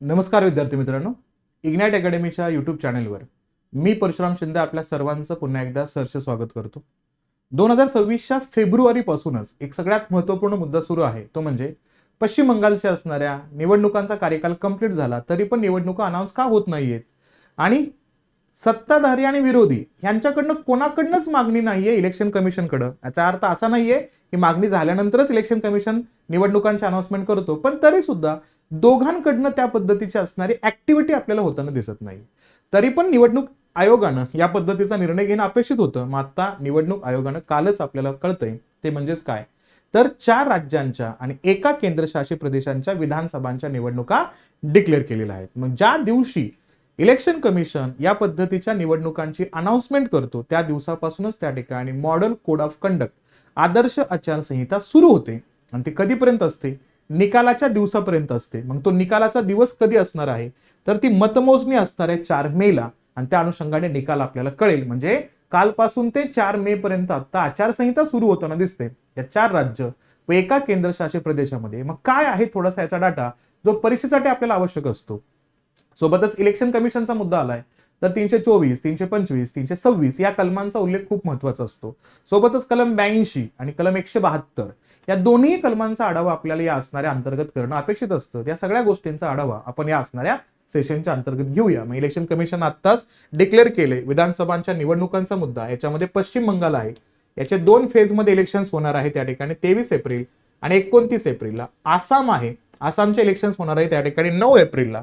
नमस्कार विद्यार्थी मित्रांनो, इग्नाइट अकॅडमीच्या यूट्यूब चॅनलवर मी परशुराम शिंदे आपल्या सर्वांचं पुन्हा एकदा सहर्ष स्वागत करतो. 2026च्या फेब्रुवारीपासूनच एक सगळ्यात महत्त्वपूर्ण मुद्दा सुरू आहे, तो म्हणजे पश्चिम बंगालच्या असणाऱ्या निवडणुकांचा कार्यकाल कंप्लीट झाला तरी पण निवडणुका अनाऊन्स का होत नाहीयेत आणि सत्ताधारी आणि विरोधी यांच्याकडनं कोणाकडनंच मागणी नाहीये इलेक्शन कमिशनकडं. याचा अर्थ असा नाहीये की मागणी झाल्यानंतरच इलेक्शन कमिशन निवडणुकांची अनाउन्समेंट करतो, पण तरी सुद्धा दोघांकडनं त्या पद्धतीची असणारी ऍक्टिव्हिटी आपल्याला होताना दिसत नाही. तरी पण निवडणूक आयोगानं या पद्धतीचा निर्णय घेणं अपेक्षित होतं. मग आता निवडणूक आयोगानं कालच आपल्याला कळतंय ते म्हणजेच काय, तर 4 राज्यांच्या आणि एका केंद्रशासित प्रदेशांच्या विधानसभांच्या निवडणुका डिक्लेअर केलेल्या आहेत. मग ज्या दिवशी इलेक्शन कमिशन या पद्धतीच्या निवडणुकांची अनाउन्समेंट करतो त्या दिवसापासूनच त्या ठिकाणी मॉडेल कोड ऑफ कंडक्ट आदर्श आचारसंहिता सुरू होते. आणि ती कधीपर्यंत असते? निकालाच्या दिवसापर्यंत असते. मग तो निकालाचा दिवस कधी असणार आहे, तर ती मतमोजणी असणार आहे 4 मेला आणि त्या अनुषंगाने निकाल आपल्याला कळेल. म्हणजे कालपासून ते 4 मे पर्यंत आता आचारसंहिता सुरू होताना दिसते या 4 राज्य व एका केंद्रशासित प्रदेशामध्ये. मग काय आहे थोडासा याचा डाटा जो परीक्षेसाठी आपल्याला आवश्यक असतो. सोबतच इलेक्शन कमिशनचा मुद्दा आलाय तर 324, 325, 326 या कलमांचा उल्लेख खूप महत्वाचा असतो. सोबतच कलम 82 आणि कलम 172 या दोन्ही कलमांचा आढावा आपल्याला या असणाऱ्या अंतर्गत करणं अपेक्षित असतं. या सगळ्या गोष्टींचा आढावा आपण या असणाऱ्या सेशनच्या अंतर्गत घेऊया. मग इलेक्शन कमिशन आत्ताच डिक्लेअर केले विधानसभांच्या निवडणुकांचा मुद्दा. याच्यामध्ये पश्चिम बंगाल आहे, याचे 2 फेजमध्ये इलेक्शन्स होणार आहे त्या ठिकाणी 23 एप्रिल आणि 29 एप्रिलला. आसाम आहे, आसामचे इलेक्शन्स होणार आहे त्या ठिकाणी 9 एप्रिलला.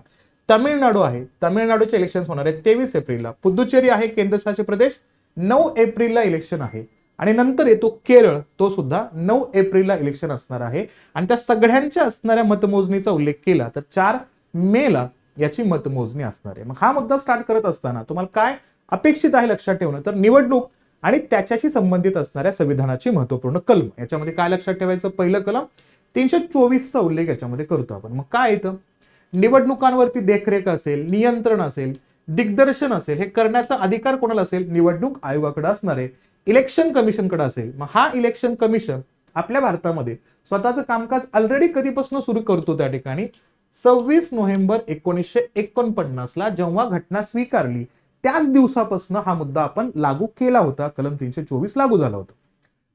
तमिळनाडू आहे, तमिळनाडूचे इलेक्शन्स होणार आहेत 23 एप्रिलला. पुदुचेरी आहे केंद्रशासित प्रदेश, 9 एप्रिलला इलेक्शन आहे. आणि नंतर येतो केरळ, तो सुद्धा 9 एप्रिलला इलेक्शन असणार आहे. आणि त्या सगळ्यांच्या असणाऱ्या मतमोजणीचा उल्लेख केला तर 4 मेला याची मतमोजणी असणार आहे. मग हा मुद्दा स्टार्ट करत असताना तुम्हाला काय अपेक्षित आहे लक्षात ठेवणं, तर निवडणूक आणि त्याच्याशी संबंधित असणाऱ्या संविधानाची महत्वपूर्ण कलम. याच्यामध्ये काय लक्षात ठेवायचं, पहिलं कलम 324 चा उल्लेख याच्यामध्ये करतो आपण. मग काय येतं, निवडणुकांवरती देखरेख असेल, नियंत्रण असेल, दिग्दर्शन असेल, हे करण्याचा अधिकार कोणाला असेल, निवडणूक आयोगाकडे असणार आहे, इलेक्शन कमिशनकडे असेल. मग हा इलेक्शन कमिशन आपल्या भारतामध्ये स्वतःचं कामकाज ऑलरेडी कधीपासून सुरू करतो, त्या ठिकाणी 26 नोव्हेंबर 1949 ला जेव्हा घटना स्वीकारली त्याच दिवसापासून हा मुद्दा आपण लागू केला होता. कलम 324 लागू झाला होता.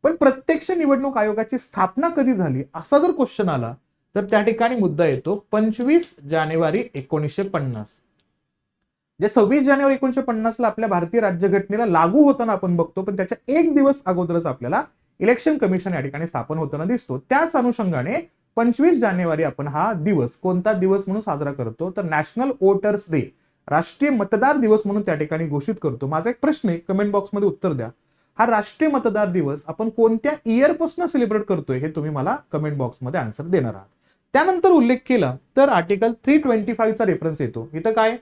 पण प्रत्यक्ष निवडणूक आयोगाची स्थापना कधी झाली असा जर क्वेश्चन आला तर त्या ठिकाणी मुद्दा येतो 25 जानेवारी 1950. जे 26 जानेवारी 1950 ला आपल्या भारतीय राज्यघटनेला लागू होताना आपण बघतो, पण त्याच्या एक दिवस अगोदरच आपल्याला इलेक्शन कमिशन या ठिकाणी स्थापन होताना दिसतो. त्याच अनुषंगाने 25 जानेवारी आपण हा दिवस कोणता दिवस म्हणून साजरा करतो, तर नॅशनल वोटर्स डे, राष्ट्रीय मतदार दिवस म्हणून त्या ठिकाणी घोषित करतो. माझा एक प्रश्न आहे, कमेंट बॉक्समध्ये उत्तर द्या. हा राष्ट्रीय मतदार दिवस आपण कोणत्या इयर पासून सेलिब्रेट करतोय हे तुम्ही मला कमेंट बॉक्समध्ये आन्सर देणार आहात. त्यानंतर उल्लेख केला तर आर्टिकल 325 चा रेफरन्स येतो. इथं काय,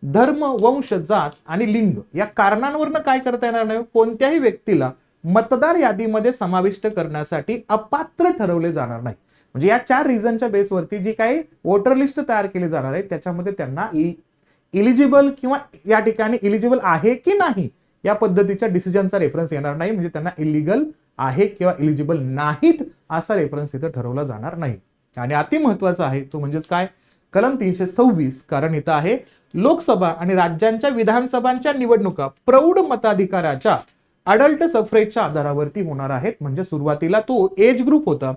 धर्म, वंश, जात आणि लिंग या कारणांवरनं काय करता येणार नाही, कोणत्याही व्यक्तीला मतदार यादीमध्ये समाविष्ट करण्यासाठी अपात्र ठरवले जाणार नाही. म्हणजे या 4 रिझनच्या बेसवरती जी काही वोटर लिस्ट तयार केली जाणार आहे त्याच्यामध्ये त्यांना इलिजिबल किंवा या ठिकाणी इलिजिबल आहे की नाही या पद्धतीच्या डिसिजनचा रेफरन्स येणार नाही. म्हणजे त्यांना इलिगल आहे किंवा इलिजिबल नाहीत असा रेफरन्स इथं ठरवला जाणार नाही. आणि अति महत्वाचा आहे तो म्हणजेच काय, कलम 326, कारण इथं आहे लोकसभा आणि राज्यांच्या विधानसभांच्या निवडणुका प्रौढ मताधिकाराच्या अडल्ट सफरेजच्या आधारावरती होणार आहेत. म्हणजे सुरुवातीला तो एज ग्रुप होता,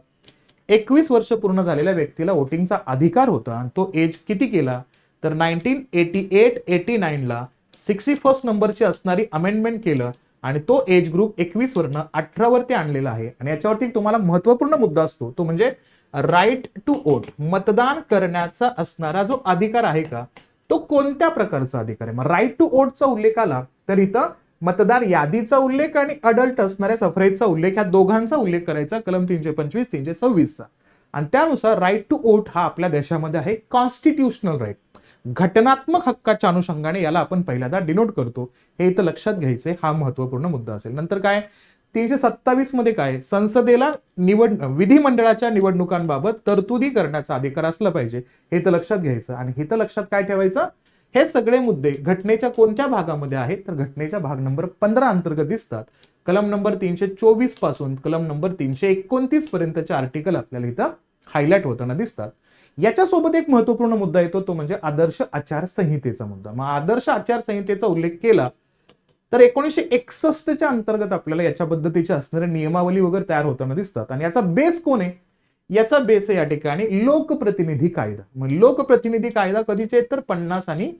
21 वर्ष पूर्ण झालेल्या व्यक्तीला वोटिंगचा अधिकार होता आणि तो एज किती केला, तर 1988-89 ला 61 नंबरची असणारी अमेंडमेंट केलं आणि तो एज ग्रुप 21 वरनं 18 वरती आणलेला आहे. आणि याच्यावरती तुम्हाला महत्वपूर्ण मुद्दा असतो तो म्हणजे राईट टू वोट, मतदान करण्याचा असणारा जो अधिकार आहे का, तो कोणत्या प्रकारचा अधिकार आहे. मग राईट टू वोटचा उल्लेख आला तर इथं मतदार यादीचा उल्लेख आणि अडल्ट असणाऱ्या सफरेजचा उल्लेख, या दोघांचा उल्लेख करायचा कलम 325, 326 चा. आणि त्यानुसार राईट टू वोट हा आपल्या देशामध्ये आहे कॉन्स्टिट्यूशनल राईट, घटनात्मक हक्काच्या अनुषंगाने याला आपण पहिल्यांदा डिनोट करतो. हे इथं लक्षात घ्यायचंय, हा महत्वपूर्ण मुद्दा असेल. नंतर काय, 327 मध्ये काय, संसदेला विधिमंडळाच्या निवडणुकांबाबत तरतुदी करण्याचा अधिकार असला पाहिजे, हे तर लक्षात घ्यायचं. आणि हे तर लक्षात काय ठेवायचं, हे सगळे मुद्दे घटनेच्या कोणत्या भागामध्ये आहेत, तर घटनेच्या भाग नंबर 15 अंतर्गत दिसतात. कलम नंबर 324 पासून कलम नंबर 329 पर्यंतचे आर्टिकल आपल्याला इथं हायलाइट होताना दिसतात. याच्यासोबत एक महत्वपूर्ण मुद्दा येतो, तो म्हणजे आदर्श आचारसंहितेचा मुद्दा. मग आदर्श आचारसंहितेचा उल्लेख केला तर 1961च्या अंतर्गत आपल्याला याच्या पद्धतीच्या असणाऱ्या नियमावली वगैरे तयार होताना दिसतात. आणि याचा बेस कोण आहे? याचा बेस आहे या ठिकाणी लोकप्रतिनिधी कायदा. मग लोकप्रतिनिधी कायदा कधीचे तर 50 आणि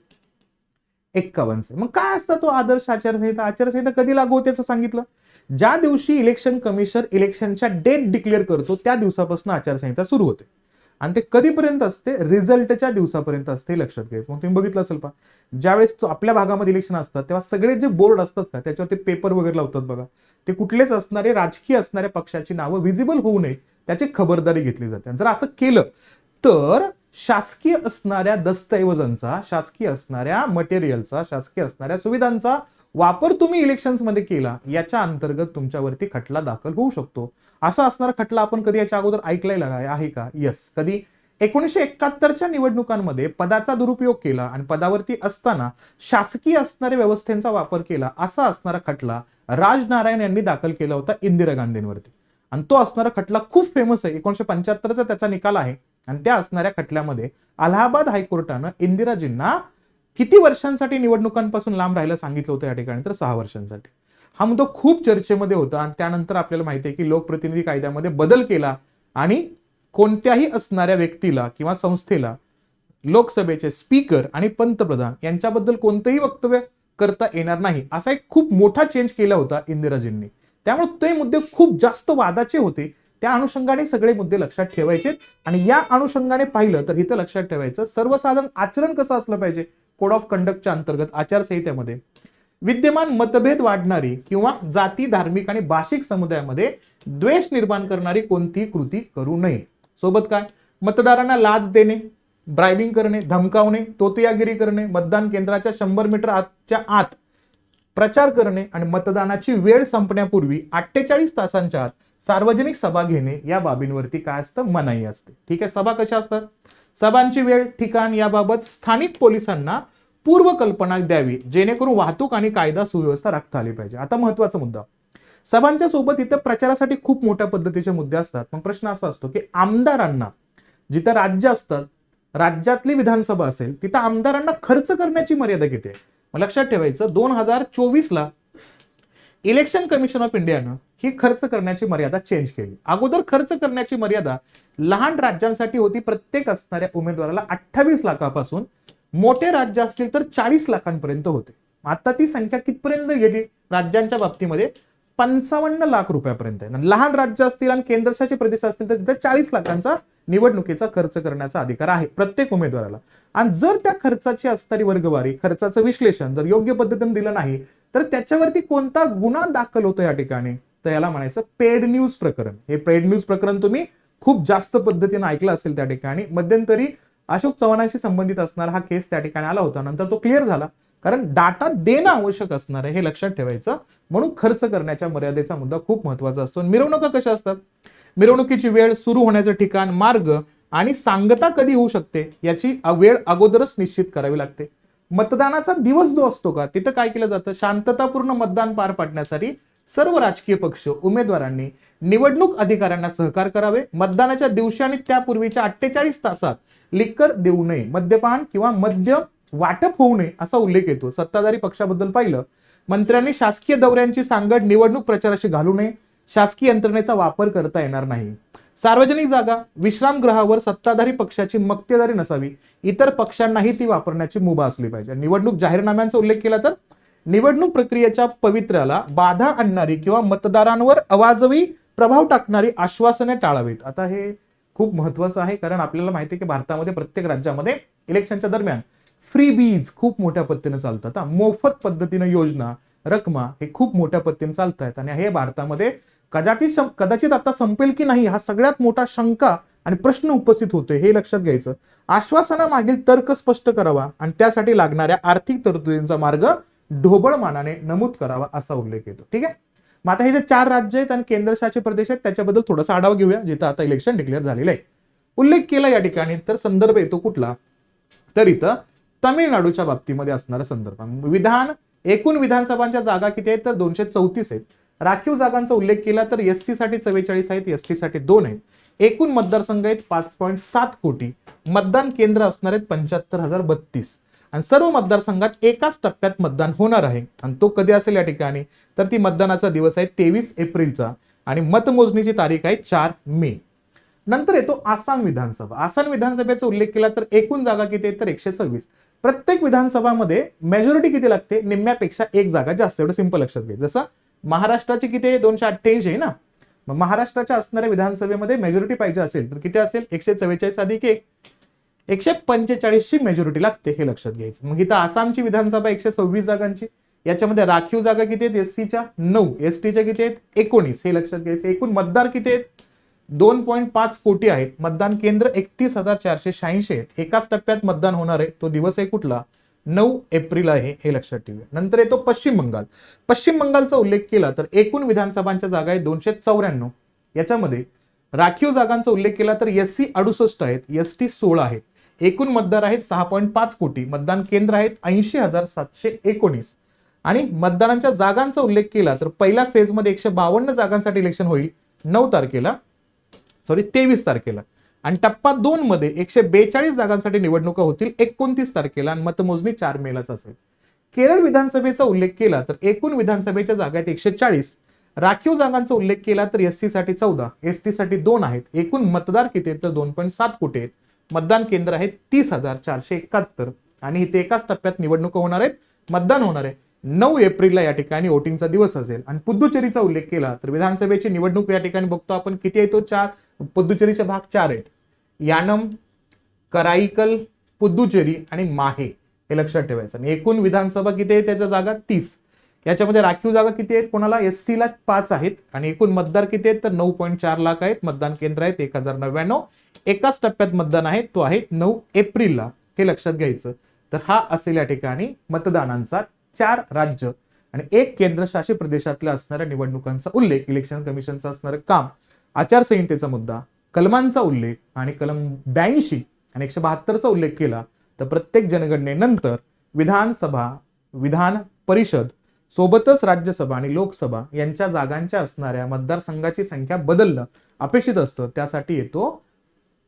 51. मग काय असतं तो आदर्श आचारसंहिता? आचारसंहिता कधी लागू होते असं सांगितलं? ज्या दिवशी इलेक्शन कमिशन इलेक्शनच्या डेट डिक्लेअर करतो त्या दिवसापासून आचारसंहिता सुरू होते. आणि ते कधीपर्यंत असते? रिझल्टच्या दिवसापर्यंत असते, लक्षात घ्यायचं. मग तुम्ही बघितलं असेल ज्यावेळेस आपल्या भागामध्ये इलेक्शन असतात तेव्हा सगळे जे बोर्ड असतात का त्याच्यावरती पेपर वगैरे लावतात बघा, ते कुठलेच असणारे राजकीय असणाऱ्या पक्षाची नावं व्हिजिबल होऊ नये त्याची खबरदारी घेतली जाते. जर असं केलं तर शासकीय असणाऱ्या दस्तऐवजांचा, शासकीय असणाऱ्या मटेरियलचा, शासकीय असणाऱ्या सुविधांचा वापर तुम्ही इलेक्शन्स मध्ये केला याच्या अंतर्गत तुमच्यावरती खटला दाखल होऊ शकतो. असा असणारा खटला आपण कधी याच्या अगोदर ऐकलेला आहे का? यस. कधी? 1971च्या निवडणुकांमध्ये पदाचा दुरुपयोग केला आणि पदावरती असताना शासकीय असणाऱ्या व्यवस्थेचा वापर केला असा असणारा खटला राजनारायण यांनी दाखल केला होता इंदिरा गांधींवरती. आणि तो असणारा खटला खूप फेमस आहे. 1975चा त्याचा निकाल आहे. आणि त्या असणाऱ्या खटल्यामध्ये अलाहाबाद हायकोर्टानं इंदिराजींना किती वर्षांसाठी निवडणुकांपासून लांब राहायला सांगितलं होतं या ठिकाणी? तर 6 वर्षांसाठी. हा मुद्दा खूप चर्चेमध्ये होता. आणि त्यानंतर आपल्याला माहिती आहे की लोकप्रतिनिधी कायद्यामध्ये बदल केला आणि कोणत्याही असणाऱ्या व्यक्तीला किंवा संस्थेला लोकसभेचे स्पीकर आणि पंतप्रधान यांच्याबद्दल कोणतंही वक्तव्य करता येणार नाही असा एक खूप मोठा चेंज केला होता इंदिराजींनी. त्यामुळे ते मुद्दे खूप जास्त वादाचे होते. त्या अनुषंगाने सगळे मुद्दे लक्षात ठेवायचे. आणि या अनुषंगाने पाहिलं तर इथं लक्षात ठेवायचं सर्वसाधारण आचरण कसं असलं पाहिजे कोड ऑफ कंडक्टच्या अंतर्गत आचारसंहितेमध्ये. विद्यमान मतभेद वाढणारी किंवा जाती, धार्मिक आणि भाषिक समुदायामध्ये द्वेष निर्माण करणारी कोणतीही कृती करू नये. सोबत काय? मतदारांना लाच देणे, ब्रायबिंग करणे, धमकावणे, तोतियागिरी करणे, मतदान केंद्राच्या 100 मीटर आतच्या आत प्रचार करणे आणि मतदानाची वेळ संपण्यापूर्वी 48 तासांच्या आत सार्वजनिक सभा घेणे या बाबींवरती काय असतं? मनाई असते. ठीक आहे. सभा कशा असतात? सभांची वेळ, ठिकाण याबाबत स्थानिक पोलिसांना पूर्व कल्पना द्यावी जेणेकरून वाहतूक आणि कायदा सुव्यवस्था राखता आली पाहिजे. आता महत्वाचा मुद्दा, सभांच्या सोबत इथं प्रचारासाठी खूप मोठ्या पद्धतीचे मुद्दे असतात. पण प्रश्न असा असतो की आमदारांना जिथं राज्य असतात, राज्यातली विधानसभा असेल तिथं आमदारांना खर्च करण्याची मर्यादा किती आहे? लक्षात ठेवायचं 2024ला इलेक्शन कमिशन ऑफ इंडियानं ही खर्च करण्याची मर्यादा चेंज केली. अगोदर खर्च करण्याची मर्यादा लहान राज्यांसाठी होती, प्रत्येक असणाऱ्या उमेदवाराला 28 लाखापासून, मोठे राज्य असतील तर 40 लाखांपर्यंत होते. आता ती संख्या कितपर्यंत गेली राज्यांच्या बाबतीमध्ये? 55 लाख रुपयापर्यंत आहे. लहान राज्य असतील आणि केंद्रशासित प्रदेश असतील तर तिथे 40 लाखांचा निवडणुकीचा खर्च करण्याचा अधिकार आहे प्रत्येक उमेदवाराला. आणि जर त्या खर्चाची असणारी वर्गवारी, खर्चाचं विश्लेषण जर योग्य पद्धतीने दिलं नाही तर त्याच्यावरती कोणता गुन्हा दाखल होतो या ठिकाणी? तर याला म्हणायचं पेड न्यूज प्रकरण. हे पेड न्यूज प्रकरण तुम्ही खूप जास्त पद्धतीने ऐकलं असेल त्या ठिकाणी. मध्यंतरी अशोक चव्हाणांशी संबंधित असणारा हा केस त्या ठिकाणी आला होता. नंतर तो क्लिअर झाला, कारण डाटा देणं आवश्यक असणार आहे हे लक्षात ठेवायचं. म्हणून खर्च करण्याच्या मर्यादेचा मुद्दा खूप महत्वाचा असतो. मिरवणुका कशा असतात? मिरवणुकीची वेळ, सुरू होण्याचं ठिकाण, मार्ग आणि सांगता कधी होऊ शकते याची वेळ अगोदरच निश्चित करावी लागते. मतदानाचा दिवस जो असतो का तिथं काय केलं जातं? शांततापूर्ण मतदान पार पाडण्यासाठी सर्व राजकीय पक्ष उमेदवारांनी निवडणूक अधिकाऱ्यांना सहकार्य करावे. मतदानाच्या दिवशी आणि त्यापूर्वीच्या 48 तासात लिक्कर देऊ नये, मद्यपान किंवा मद्य वाटप होऊ नये असा उल्लेख येतो. सत्ताधारी पक्षाबद्दल पाहिलं, मंत्र्यांनी शासकीय दौऱ्यांची सांगड निवडणूक प्रचाराशी घालू नये, शासकीय यंत्रणेचा वापर करता येणार नाही. सार्वजनिक जागा, विश्रामगृहावर सत्ताधारी पक्षाची मक्तेदारी नसावी, इतर पक्षांनाही ती वापरण्याची मुभा असली पाहिजे. निवडणूक जाहीरनाम्यांचा उल्लेख केला तर निवडणूक प्रक्रियेच्या पवित्र्याला बाधा आणणारी किंवा मतदारांवर अवाजवी प्रभाव टाकणारी आश्वासने टाळावीत. आता हे खूप महत्वाचं आहे, कारण आपल्याला माहिती आहे की भारतामध्ये प्रत्येक राज्यामध्ये इलेक्शनच्या दरम्यान फ्री बीज खूप मोठ्या पद्धतीने चालतात. मोफत पद्धतीने योजना, रकमा हे खूप मोठ्या पद्धतीने चालत आहेत. आणि हे भारतामध्ये कदाचित आता संपेल की नाही हा सगळ्यात मोठा शंका आणि प्रश्न उपस्थित होतोय, हे लक्षात घ्यायचं. आश्वासनामागील तर्क स्पष्ट करावा आणि त्यासाठी लागणाऱ्या आर्थिक तरतुदींचा मार्ग ढोबळमानाने नमूद करावा असा उल्लेख येतो. ठीक आहे. मग आता हे जे 4 राज्य आहेत आणि केंद्रशासित प्रदेश आहेत त्याच्याबद्दल थोडासा आढावा घेऊया, जिथं आता इलेक्शन डिक्लेअर झालेलं आहे. उल्लेख केला या ठिकाणी, तर संदर्भ येतो कुठला? तर इथं तमिळनाडूच्या बाबतीमध्ये असणारा संदर्भ. एकूण विधानसभांच्या जागा किती आहेत? तर 234 आहेत. राखीव जागांचा उल्लेख केला तर एससी साठी 44 आहेत, एसटी साठी 2 आहेत. एकूण मतदारसंघ आहेत 5.7 कोटी, मतदान केंद्र असणार आहेत 75,032 आणि सर्व मतदारसंघात एकाच टप्प्यात मतदान होणार आहे. आणि तो कधी असेल या ठिकाणी, तर ती मतदानाचा दिवस आहे 23 एप्रिलचा आणि मतमोजणीची तारीख आहे 4 मे. नंतर येतो आसाम विधानसभा. आसाम विधानसभेचा उल्लेख केला तर एकूण जागा किती आहेत तर 126. प्रत्येक विधानसभामध्ये मेजॉरिटी किती लागते, निम्म्यापेक्षा एक जागा जास्त, एवढं सिंपल लक्षात घे. जसं महाराष्ट्राची किती आहे 288 आहे ना, मग महाराष्ट्राच्या असणाऱ्या विधानसभेमध्ये मेजॉरिटी पाहिजे असेल तर किती असेल 144 अधिक 1, 145 ची मेजॉरिटी लागते, हे लक्षात घ्यायचं. मग इथं आसामची विधानसभा 126 जागांची, याच्यामध्ये राखीव जागा किती आहेत एससीच्या 9, एसटीच्या किती आहेत 19, हे लक्षात घ्यायचं. एकूण मतदार किती आहेत 2.5 कोटी आहेत, मतदान केंद्र 31,486 आहेत, एकाच टप्प्यात मतदान होणार आहे. तो दिवस आहे कुठला, 9 एप्रिल आहे, हे लक्षात ठेवूया. नंतर येतो पश्चिम बंगाल. पश्चिम बंगालचा उल्लेख केला तर एकूण विधानसभांच्या जागा आहेत 294. याच्यामध्ये राखीव जागांचा उल्लेख केला तर एससी 68 आहेत, एसटी 16 आहेत, एकूण मतदार आहेत 6.5 कोटी, मतदान केंद्र आहेत 80,719 आणि मतदानाच्या जागांचा उल्लेख केला तर पहिल्या फेजमध्ये 152 जागांसाठी इलेक्शन होईल 23 तारखेला आणि टप्पा 2 मध्ये 142 जागांसाठी निवडणुका होतील 29 तारखेला आणि मतमोजणी 4 मेलाच असेल. केरळ विधानसभेचा उल्लेख केला तर एकूण विधानसभेच्या जागा आहेत 140, राखीव जागांचा उल्लेख केला तर एससी साठी 14, एसटी साठी 2 आहेत, एकूण मतदार किती आहेत तर 2.7 कोटी आहेत, मतदान केंद्र आहेत 30,471 आणि इथे एकाच टप्प्यात निवडणुका होणार आहेत, मतदान होणार आहे 9 एप्रिलला या ठिकाणी वोटिंगचा दिवस असेल. आणि पुद्दुचेरीचा उल्लेख केला तर विधानसभेची निवडणूक या ठिकाणी बघतो आपण किती आहे तो 4, पुद्दुचेरीचे भाग 4 आहेत, यानम, कराईकल, पुद्दुचेरी आणि माहे, हे लक्षात ठेवायचं. आणि एकूण विधानसभा किती आहे त्याच्या जागा 30, याच्यामध्ये राखीव जागा किती आहेत, कोणाला एससी ला 5 आहेत आणि एकूण मतदार किती आहेत तर 9.4 लाख आहेत, मतदान केंद्र आहेत 1099, एकाच टप्प्यात मतदान आहे, तो आहे 9 एप्रिलला, हे लक्षात घ्यायचं. तर हा असेल या ठिकाणी मतदानांचा 4 राज्य आणि 1 केंद्रशासित प्रदेशातल्या असणाऱ्या निवडणुकांचा उल्लेख, इलेक्शन कमिशनचं असणारं काम, आचारसंहितेचा मुद्दा, कलमांचा उल्लेख आणि कलम 82 आणि 172चा उल्लेख केला तर प्रत्येक जनगणनेनंतर विधानसभा, विधान परिषद सोबतच राज्यसभा आणि लोकसभा यांच्या जागांच्या असणाऱ्या मतदारसंघाची संख्या बदलणं अपेक्षित असतं. त्यासाठी येतो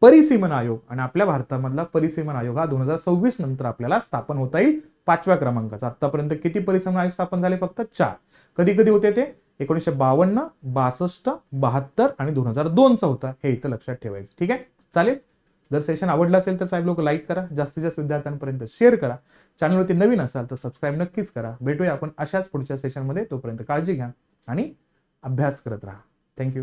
परिसीमन आयोग आणि आपल्या भारतामधला परिसीमन आयोग हा 2026 नंतर आपल्याला स्थापन होता येईल 5व्या क्रमांकाचा. आतापर्यंत किती परिसीमन आयोग स्थापन झाले, फक्त 4. कधी कधी होते ते 1952, 62, 72 आणि 2002चा होता, हे इथं लक्षात ठेवायचं. ठीक आहे, चालेल. जर सेशन आवडलं असेल तर साहेब लोक लाईक करा, जास्तीत जास्त विद्यार्थ्यांपर्यंत शेअर करा, चॅनलवरती नवीन असाल तर सबस्क्राईब नक्कीच करा. भेटूया आपण अशाच पुढच्या सेशनमध्ये, तोपर्यंत काळजी घ्या आणि अभ्यास करत राहा. थँक्यू.